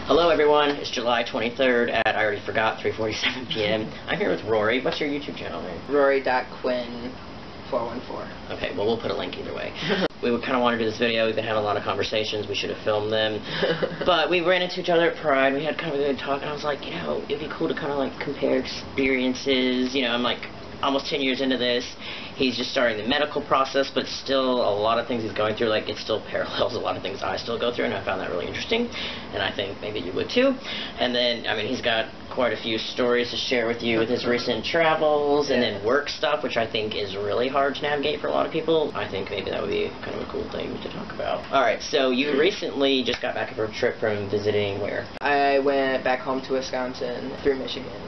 Hello everyone, it's July 23rd at, I already forgot, 3:47 p.m. I'm here with Rory. What's your YouTube channel name? Rory.Quinn414. Okay, well we'll put a link either way. We kind of wanted to do this video. We've been having a lot of conversations. We should have filmed them. But we ran into each other at Pride. We had kind of a good talk, and I was like, you know, it'd be cool to kind of like compare experiences. You know, I'm like almost 10 years into this. He's just starting the medical process, but still a lot of things he's going through, like it still parallels a lot of things I still go through, and I found that really interesting, and I think maybe you would too. And then, I mean, he's got quite a few stories to share with you with his recent travels, and then work stuff, which I think is really hard to navigate for a lot of people. I think maybe that would be kind of a cool thing to talk about. Alright, so you recently just got back from a trip from visiting where? I went back home to Wisconsin through Michigan.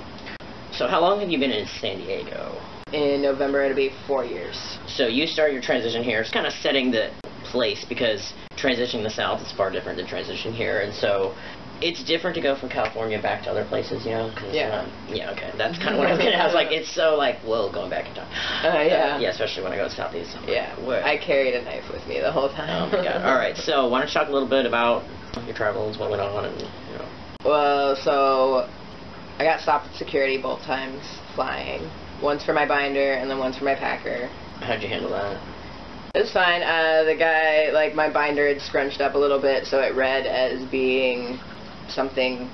So how long have you been in San Diego? In November, it'll be 4 years. So you started your transition here. It's kind of setting the place, because transitioning the South is far different than transitioning here, and so it's different to go from California back to other places, you know? Yeah. Yeah, okay. That's kind of what I was getting at. I was like, it's so like, whoa, going back in time. Yeah. Yeah, especially when I go to Southeast. Yeah. I carried a knife with me the whole time. Oh my god. Alright, so why don't you talk a little bit about your travels, what went on, and, you know. Well, so I got stopped at security both times flying. Once for my binder, and then once for my packer. How'd you handle that? It was fine. The guy, like, my binder had scrunched up a little bit, so it read as being something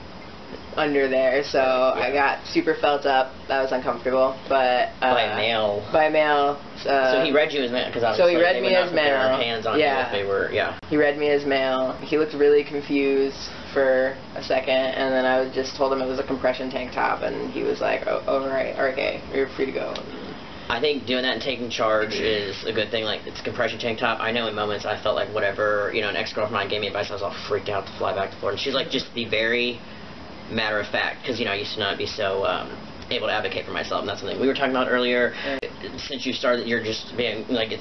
under there, so I got super felt up. That was uncomfortable, but by mail. By mail. So he read you as mail, because so he read me as mail. Their hands on you if they were, He read me as mail. He looked really confused for a second, and then I just told him it was a compression tank top, and he was like, "Oh, alright, okay, you're free to go." I think doing that and taking charge is a good thing. Like, it's a compression tank top. I know in moments I felt like whatever, you know, an ex-girlfriend of mine gave me advice, I was all freaked out to fly back to Florida. And she's like, just be very matter of fact, because, you know, I used to not be so able to advocate for myself, and that's something we were talking about earlier. Since you started, you're just being, like,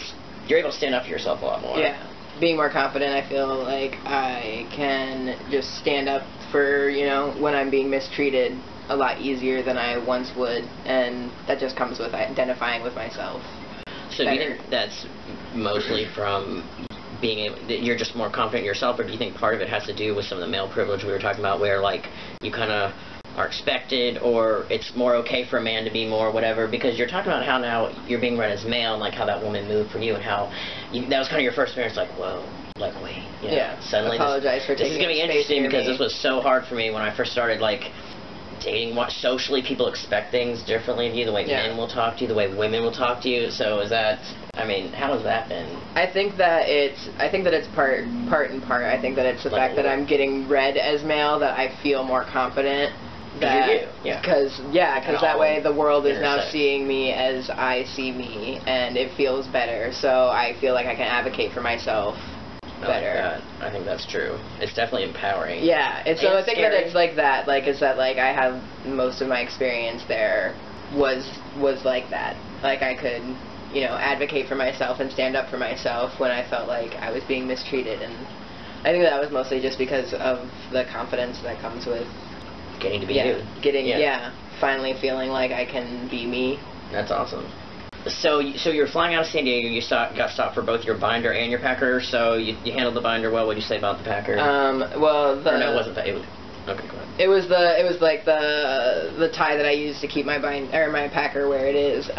you're able to stand up for yourself a lot more. Yeah. Being more confident, I feel like I can just stand up for, you know, when I'm being mistreated a lot easier than I once would, and that just comes with identifying with myself. So do you think that's mostly from being able, that you're just more confident in yourself, or do you think part of it has to do with some of the male privilege we were talking about, where like you kind of are expected, or it's more okay for a man to be more whatever, because you're talking about how now you're being read as male, and like how that woman moved for you, and how that was kind of your first experience, like, whoa, like, wait, you know, suddenly apologize for taking this is going to be interesting, because this was so hard for me when I first started, like, dating. What socially people expect things differently of you, the way men will talk to you, the way women will talk to you. So is that, I mean, how has that been? I think that it's part and part. I think that it's the fact that I'm getting read as male, that I feel more confident. Because that way the world is now seeing me as I see me, and it feels better. So I feel like I can advocate for myself better. I think that's true. It's definitely empowering. Yeah, and so I think that it's like that. Like, is that like I have most of my experience there was like that. Like I could, you know, advocate for myself and stand up for myself when I felt like I was being mistreated, and I think that was mostly just because of the confidence that comes with getting to be you. Finally feeling like I can be me. That's awesome. So you're flying out of San Diego. You got stopped for both your binder and your packer. So you handled the binder well. What did you say about the packer? Well, no, it wasn't that. It was okay. Go ahead. It was like the tie that I used to keep my my packer where it is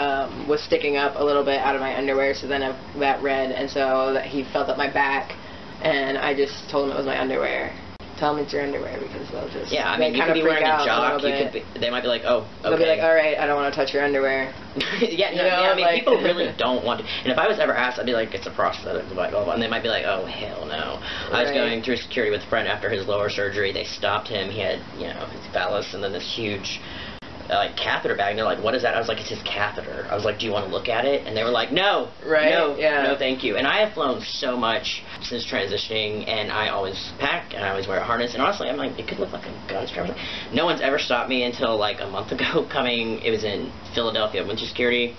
was sticking up a little bit out of my underwear. So then that read, and so that he felt up my back, and I just told him it was my underwear. Tell them it's your underwear, because they'll just I mean, you could be wearing a jock. They might be like, oh, okay. They'll be like, all right, I don't want to touch your underwear. I mean, like, people really don't want to. And if I was ever asked, I'd be like, it's a prosthetic, blah, blah, blah. And they might be like, oh, hell no. I was going through security with a friend after his lower surgery. They stopped him. He had, you know, his phallus and then this huge like catheter bag, and they're like, what is that? I was like, it's his catheter. I was like, do you want to look at it? And they were like, no, no, thank you. And I have flown so much since transitioning, and I always pack, and I always wear a harness, and honestly, I'm like, it could look like a gun strap. No one's ever stopped me until like a month ago it was in Philadelphia, went to security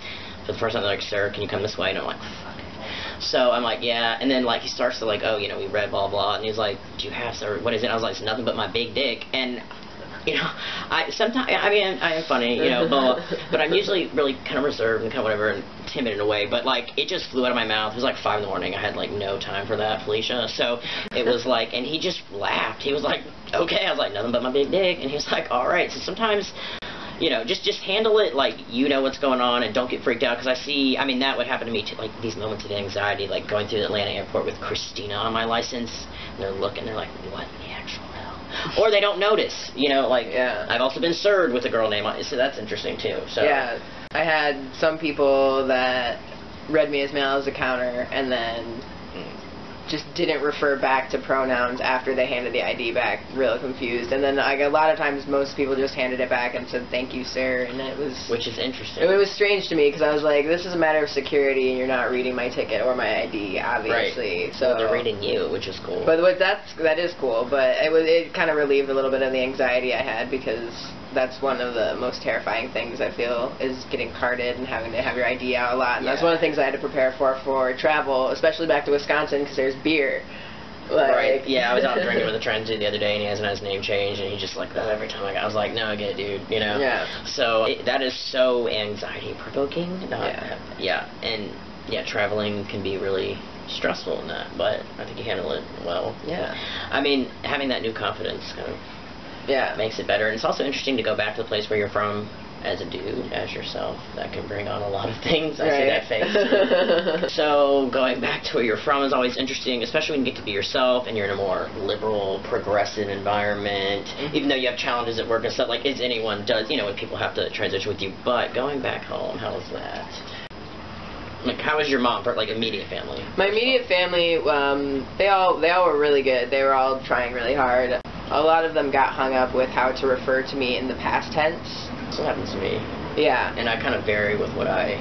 for the first time. They're like, sir, can you come this way? And I'm like, fuck. So I'm like, yeah, and then like he starts to like, oh, you know, we read blah blah, and he's like, do you have, sir, what is it? And I was like, it's nothing but my big dick. And you know, I am funny, you know, but I'm usually really kind of reserved and kind of whatever and timid in a way. But like, it just flew out of my mouth. It was like 5 in the morning. I had like no time for that, Felicia. So it was like, and he just laughed. He was like, okay. I was like, nothing but my big dick. And he was like, all right. So sometimes, you know, just handle it like you know what's going on and don't get freaked out. Because I mean, that would happen to me too. Like these moments of anxiety, like going through the Atlanta airport with Christina on my license. And they're looking, they're like, what in the actual hell? Or they don't notice, you know, like, I've also been served with a girl name on it, so that's interesting too. So yeah, I had some people that read me as male as a counter and then just didn't refer back to pronouns after they handed the ID back, real confused. And then like a lot of times most people just handed it back and said, thank you, sir, and it was... Which is interesting. It was strange to me because I was like, this is a matter of security and you're not reading my ticket or my ID, obviously. Right. So they're reading you, which is cool. But that is cool, but it kind of relieved a little bit of the anxiety I had because that's one of the most terrifying things I feel is getting carded and having to have your ID out a lot. And that's one of the things I had to prepare for travel, especially back to Wisconsin because there's beer. Like, right. Yeah, I was out drinking with a transient the other day and he hasn't had his name changed and he just like that every time I was like, no, I get it, dude, you know? Yeah. So that is so anxiety provoking. And traveling can be really stressful in that, but I think you handle it well. Yeah. I mean, having that new confidence kind of makes it better. And it's also interesting to go back to the place where you're from as a dude, as yourself. That can bring on a lot of things. I see that face. So going back to where you're from is always interesting, especially when you get to be yourself and you're in a more liberal, progressive environment. Even though you have challenges at work and stuff, like as anyone does, you know, when people have to transition with you. But going back home, how was that? Like, how was your mom, like immediate family? My immediate family, they all were really good. They were all trying really hard. A lot of them got hung up with how to refer to me in the past tense. That's what happens to me. Yeah. And I kind of vary with what I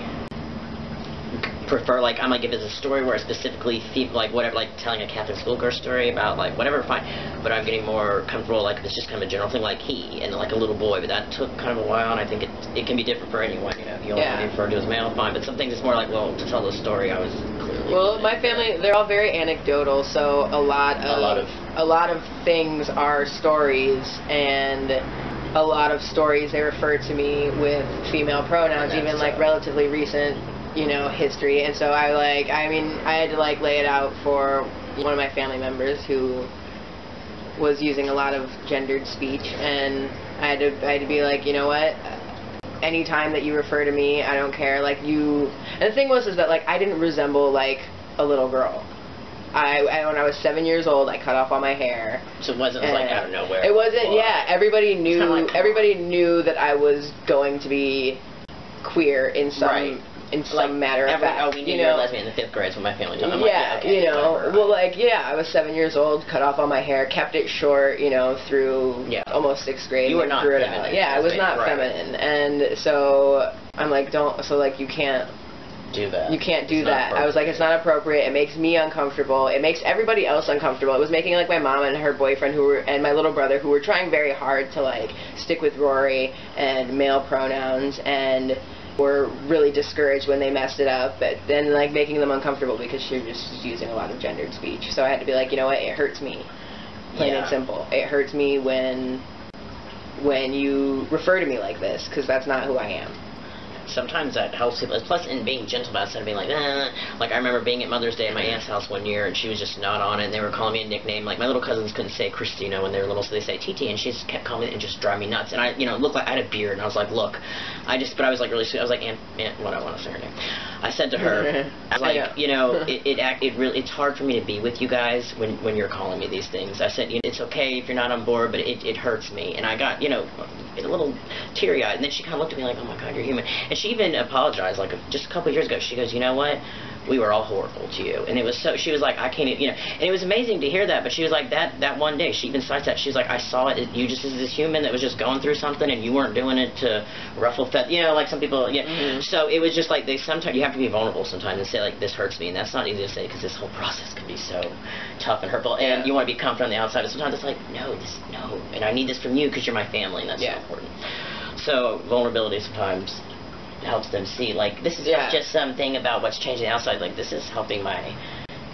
prefer. Like, I'm like, if it's a story where I specifically like whatever, like telling a Catholic schoolgirl story about like whatever, fine. But I'm getting more comfortable, like if it's just kind of a general thing, like he and like a little boy. But that took kind of a while, and I think it can be different for anyone. You know, if you only want to be referred to as male, fine. But some things it's more like, well, to tell the story, I was clearly. Well, my family, they're all very anecdotal, so a lot of things are stories, and a lot of stories they refer to me with female pronouns, even like relatively recent, you know, history. And so I had to like lay it out for one of my family members who was using a lot of gendered speech, and I had to be like, you know what, anytime that you refer to me, I don't care, like you. And the thing was is that like I didn't resemble like a little girl. When I was 7 years old, I cut off all my hair. So it wasn't like out of nowhere. It wasn't. Yeah, everybody knew. Like, everybody knew that I was going to be queer in some matter of fact. Oh, we knew you were a lesbian in the 5th grade. So my family told me. You know. Well, like I was 7 years old, cut off all my hair, kept it short, you know, through almost 6th grade. You were not feminine. Yeah, I was not feminine, and so I'm like, you can't. Do that. You can't do that. I was like, it's not appropriate. It makes me uncomfortable. It makes everybody else uncomfortable. It was making like my mom and her boyfriend and my little brother who were trying very hard to like stick with Rory and male pronouns and were really discouraged when they messed it up, but then like making them uncomfortable because she was just using a lot of gendered speech. So I had to be like, you know what, it hurts me. Plain and simple. It hurts me when you refer to me like this because that's not who I am. Sometimes that helps people. Plus, in being gentle about it, instead of being like, nah. Like, I remember being at Mother's Day at my aunt's house one year, and she was just not on it, and they were calling me a nickname. Like, my little cousins couldn't say Christina when they were little, so they say TT, and she just kept calling me and just drive me nuts. And I, you know, looked like I had a beard, and I was like, look, but I was like really sweet. I was like, Aunt, what I want to say her name. I said to her, I was like, you know, it's hard for me to be with you guys when you're calling me these things. I said, you know, it's okay if you're not on board, but it hurts me. And I got, you know, a little teary-eyed, and then she kind of looked at me like, oh my God, you're human. And she even apologized, like just a couple of years ago. She goes, you know what? We were all horrible to you. And it was so, she was like, I can't, you know, and it was amazing to hear that, but she was like, that one day, she even cites that, she was like, I saw it, you just as this human that was just going through something, and you weren't doing it to ruffle feathers, you know, like some people, So it was just like, sometimes you have to be vulnerable sometimes and say, like, this hurts me, and that's not easy to say, because this whole process can be so tough and hurtful, and you want to be comfortable on the outside, but sometimes it's like, no, and I need this from you, because you're my family, and that's so important. So vulnerability sometimes helps them see, like, this is not just something about what's changing the outside, like, this is helping my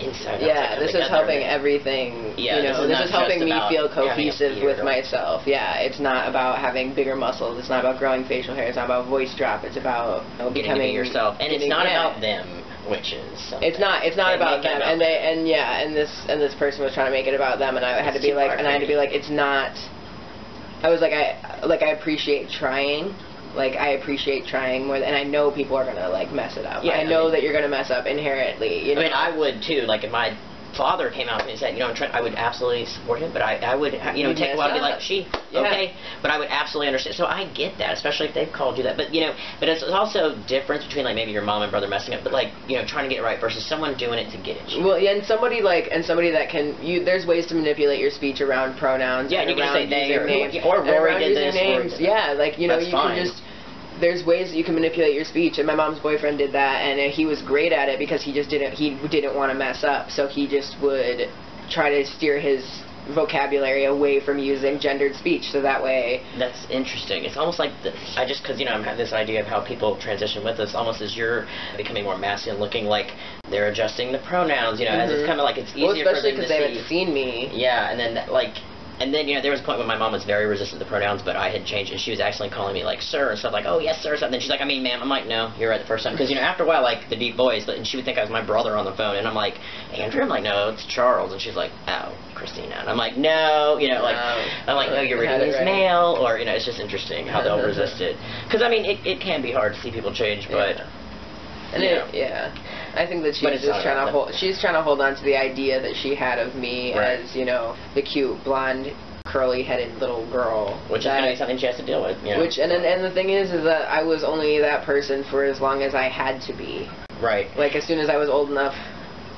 inside. Yeah, this is helping everything. Yeah, you know, this is helping me feel cohesive with myself. Yeah, it's not about having bigger muscles. It's not about growing facial hair. It's not about voice drop. It's about becoming yourself. And it's not about them, which is something. It's not about them. And this person was trying to make it about them, and I had to be like, it's not. I was like, I appreciate trying. Like, I appreciate trying more, and I know people are gonna like mess it up. Yeah, I know that you're gonna mess up inherently. You know? I mean, I would too. Like, if my father came out to me and said, you know, I would absolutely support him, but I would, you know, take a while to be like, okay, but I would absolutely understand. So I get that, especially if they've called you that. But, you know, but it's also difference between, like, maybe your mom and brother messing up, but, like, you know, trying to get it right versus someone doing it to get it. Well, yeah, and somebody that can, there's ways to manipulate your speech around pronouns. Yeah, and you can just say they or Rory did this. Names. Yeah, like, you know, you can just... There's ways that you can manipulate your speech, and my mom's boyfriend did that, and he was great at it because he didn't want to mess up, so he just would try to steer his vocabulary away from using gendered speech, so that way... That's interesting. It's almost like, because, you know, I have this idea of how people transition with us, almost as you're becoming more masculine looking, like they're adjusting the pronouns, you know, as it's kind of like it's easier for them to see. Well, especially because they haven't seen me. Yeah, and then, like... And then, you know, there was a point when my mom was very resistant to the pronouns, but I had changed, and she was actually calling me, like, sir, and stuff, like, oh, yes, sir, stuff. And then she's like, I mean, ma'am. I'm like, no, you're right the first time. Because, you know, after a while, like, the deep voice, and she would think I was my brother on the phone, and I'm like, Andrew? I'm like, no, it's Charles. And she's like, oh, Christina. And I'm like, no, you know, like, I'm like, no, you're reading his mail, or, you know, it's just interesting how they'll resist it. Because, I mean, it can be hard to see people change, but... Yeah. I think that she's just trying to hold on to the idea that she had of me as, you know, the cute blonde curly-headed little girl. Which is going to be something she has to deal with. You know? And the thing is that I was only that person for as long as I had to be. Right. Like, as soon as I was old enough,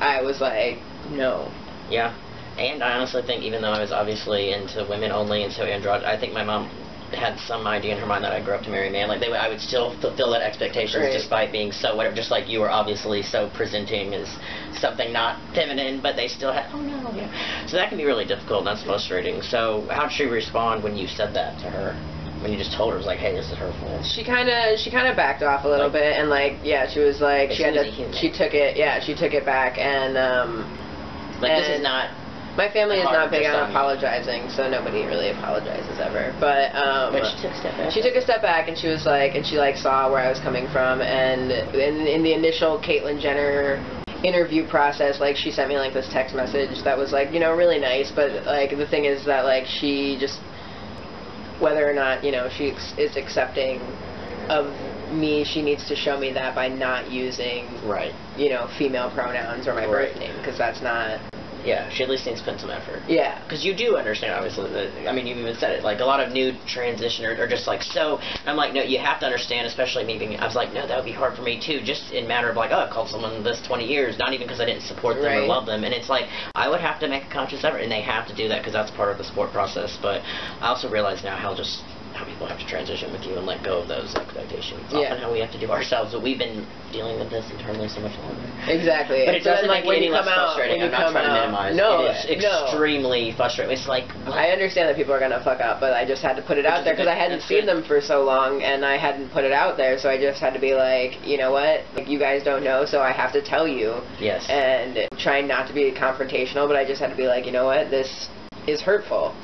I was like, no. Yeah. And I honestly think, even though I was obviously into women only and so androgynous, I think my mom had some idea in her mind that I grew up to marry a man. Like, I would still fulfill that expectations despite being so whatever. Just like you were obviously so presenting as something not feminine, but they still had, oh no, yeah. So that can be really difficult, and that's frustrating. So how did she respond when you said that to her? When you just told her, it was like, hey, this is hurtful. She kind of backed off a little bit, and like, yeah, she was like, she took it back, and this is not. My family is not big on apologizing, so nobody really apologizes ever. But she took a step back. She took a step back, and she was like, and she like saw where I was coming from, and in the initial Caitlyn Jenner interview process, like, she sent me like this text message that was like, you know, really nice, but like the thing is that like she just, whether or not, you know, she is accepting of me, she needs to show me that by not using you know, female pronouns or my birth name, because that's not. Yeah, she at least needs to put some effort. Yeah. Because you do understand, obviously, that, I mean, you even said it, like, a lot of new transitioners are just like, so, and I'm like, no, you have to understand, especially me being, I was like, no, that would be hard for me, too, just in matter of, like, oh, I called someone this 20 years, not even because I didn't support them or love them, and it's like, I would have to make a conscious effort, and they have to do that because that's part of the sport process, but I also realize now how people have to transition with you and let go of those expectations. Often how we have to do ourselves, but we've been dealing with this internally so much longer. Exactly. But it doesn't make it any less frustrating. I'm not trying to minimize. No, it is extremely frustrating. It's like, what? I understand that people are going to fuck up, but I just had to put it out there because I hadn't seen them for so long, and I hadn't put it out there, so I just had to be like, you know what, like, you guys don't know, so I have to tell you. Yes. And trying not to be confrontational, but I just had to be like, you know what, this is hurtful.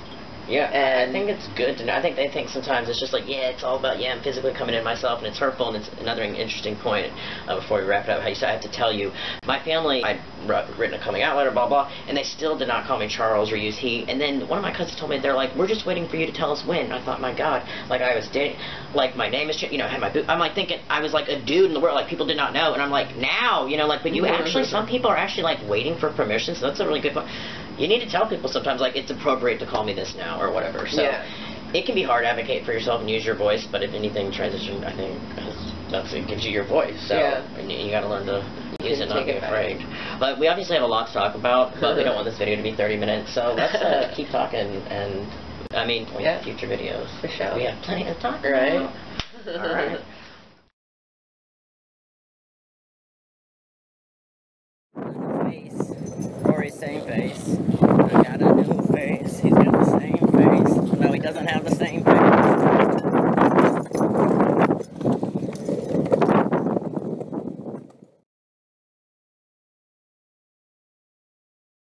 Yeah, and I think it's good to know. I think they think sometimes it's just like, yeah, it's all about, yeah, I'm physically coming in myself, and it's hurtful, and it's another interesting point before we wrap it up, how you said I have to tell you. My family, I'd written a coming out letter, blah, blah, and they still did not call me Charles or use he, and then one of my cousins told me, they're like, we're just waiting for you to tell us when. And I thought, my God, like, I was dating, like, my name is, you know, I had my boot, I'm like thinking, I was like a dude in the world, like, people did not know, and I'm like, now, you know, like, but you actually, some people are actually, like, waiting for permission, so that's a really good point. You need to tell people sometimes, like, it's appropriate to call me this now, or whatever. So it can be hard to advocate for yourself and use your voice, but if anything, transition, I think, it gives you your voice. So you got to learn to use it, not be afraid. But we obviously have a lot to talk about, but we don't want this video to be 30 minutes, so let's keep talking, and, I mean, we have future videos. For sure. We have plenty to talk about. Right. All right.